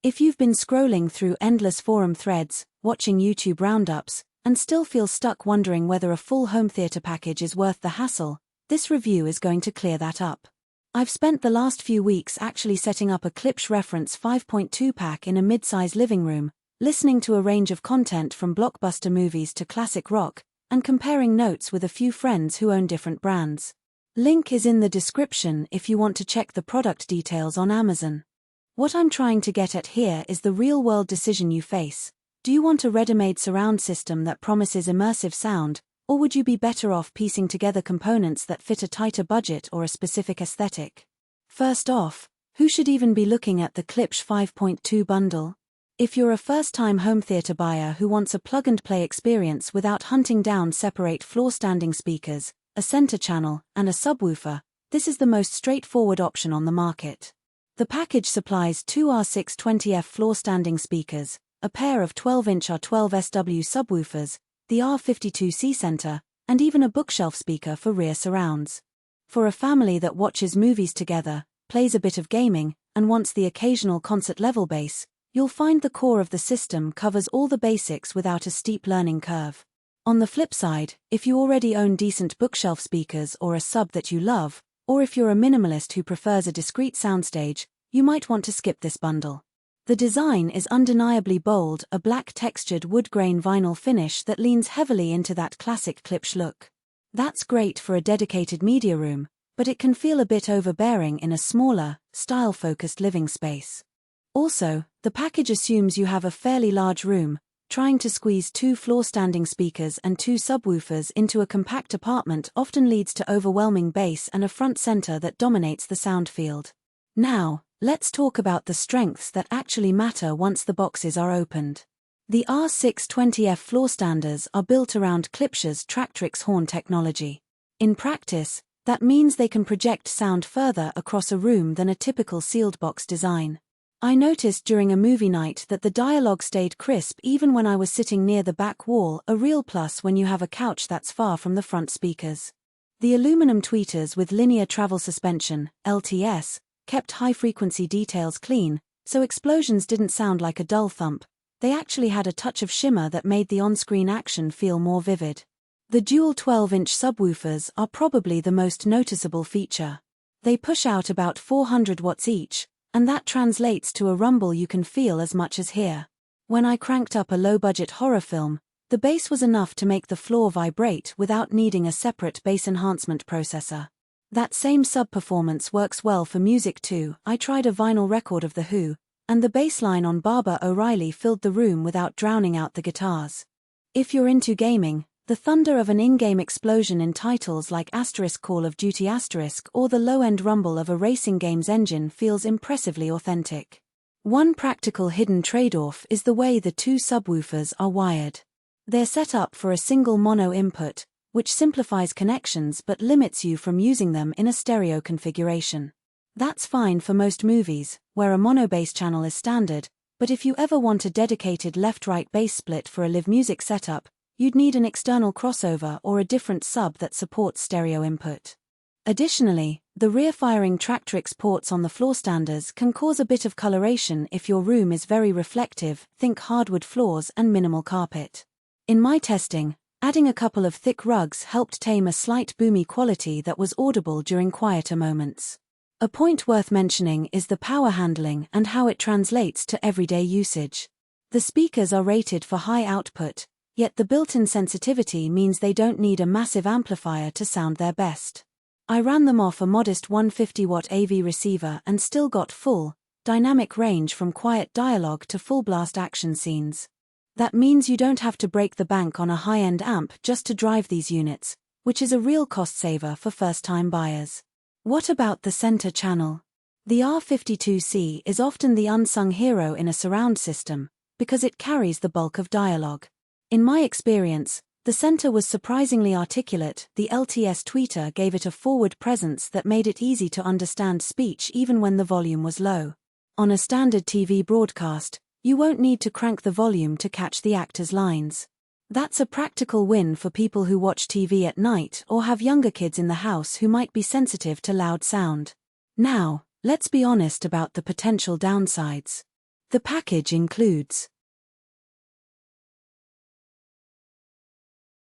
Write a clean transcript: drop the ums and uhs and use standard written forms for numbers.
If you've been scrolling through endless forum threads, watching YouTube roundups, and still feel stuck wondering whether a full home theater package is worth the hassle, this review is going to clear that up. I've spent the last few weeks actually setting up a Klipsch reference 5.2 pack in a mid-size living room, listening to a range of content from blockbuster movies to classic rock, and comparing notes with a few friends who own different brands. Link is in the description if you want to check the product details on Amazon. What I'm trying to get at here is the real-world decision you face. Do you want a ready-made surround system that promises immersive sound, or would you be better off piecing together components that fit a tighter budget or a specific aesthetic? First off, who should even be looking at the Klipsch 5.2 bundle? If you're a first-time home theater buyer who wants a plug-and-play experience without hunting down separate floor-standing speakers, a center channel, and a subwoofer, this is the most straightforward option on the market. The package supplies two R620F floor-standing speakers, a pair of 12-inch R12SW subwoofers, the R52C center, and even a bookshelf speaker for rear surrounds. For a family that watches movies together, plays a bit of gaming, and wants the occasional concert-level bass, you'll find the core of the system covers all the basics without a steep learning curve. On the flip side, if you already own decent bookshelf speakers or a sub that you love, or if you're a minimalist who prefers a discrete soundstage, you might want to skip this bundle. The design is undeniably bold, a black textured wood grain vinyl finish that leans heavily into that classic Klipsch look. That's great for a dedicated media room, but it can feel a bit overbearing in a smaller, style-focused living space. Also, the package assumes you have a fairly large room. Trying to squeeze two floor-standing speakers and two subwoofers into a compact apartment often leads to overwhelming bass and a front center that dominates the sound field. Now, let's talk about the strengths that actually matter once the boxes are opened. The R620F floor standers are built around Klipsch's Tractrix horn technology. In practice, that means they can project sound further across a room than a typical sealed box design. I noticed during a movie night that the dialogue stayed crisp even when I was sitting near the back wall, a real plus when you have a couch that's far from the front speakers. The aluminum tweeters with linear travel suspension, LTS, kept high-frequency details clean, so explosions didn't sound like a dull thump. They actually had a touch of shimmer that made the on-screen action feel more vivid. The dual 12-inch subwoofers are probably the most noticeable feature. They push out about 400 watts each, and that translates to a rumble you can feel as much as hear. When I cranked up a low-budget horror film, the bass was enough to make the floor vibrate without needing a separate bass enhancement processor. That same sub-performance works well for music too. I tried a vinyl record of The Who, and the bass line on Barbara O'Reilly filled the room without drowning out the guitars. If you're into gaming, the thunder of an in-game explosion in titles like Call of Duty or the low-end rumble of a racing game's engine feels impressively authentic. One practical hidden trade-off is the way the two subwoofers are wired. They're set up for a single mono input, which simplifies connections but limits you from using them in a stereo configuration. That's fine for most movies, where a mono bass channel is standard, but if you ever want a dedicated left-right bass split for a live music setup, you'd need an external crossover or a different sub that supports stereo input. Additionally, the rear-firing Tractrix ports on the floor standers can cause a bit of coloration if your room is very reflective, think hardwood floors and minimal carpet. In my testing, adding a couple of thick rugs helped tame a slight boomy quality that was audible during quieter moments. A point worth mentioning is the power handling and how it translates to everyday usage. The speakers are rated for high output, yet the built-in sensitivity means they don't need a massive amplifier to sound their best. I ran them off a modest 150-watt AV receiver and still got full, dynamic range from quiet dialogue to full-blast action scenes. That means you don't have to break the bank on a high-end amp just to drive these units, which is a real cost saver for first-time buyers. What about the center channel? The R52C is often the unsung hero in a surround system, because it carries the bulk of dialogue. In my experience, the center was surprisingly articulate. The LTS tweeter gave it a forward presence that made it easy to understand speech even when the volume was low. On a standard TV broadcast, you won't need to crank the volume to catch the actor's lines. That's a practical win for people who watch TV at night or have younger kids in the house who might be sensitive to loud sound. Now, let's be honest about the potential downsides. The package includes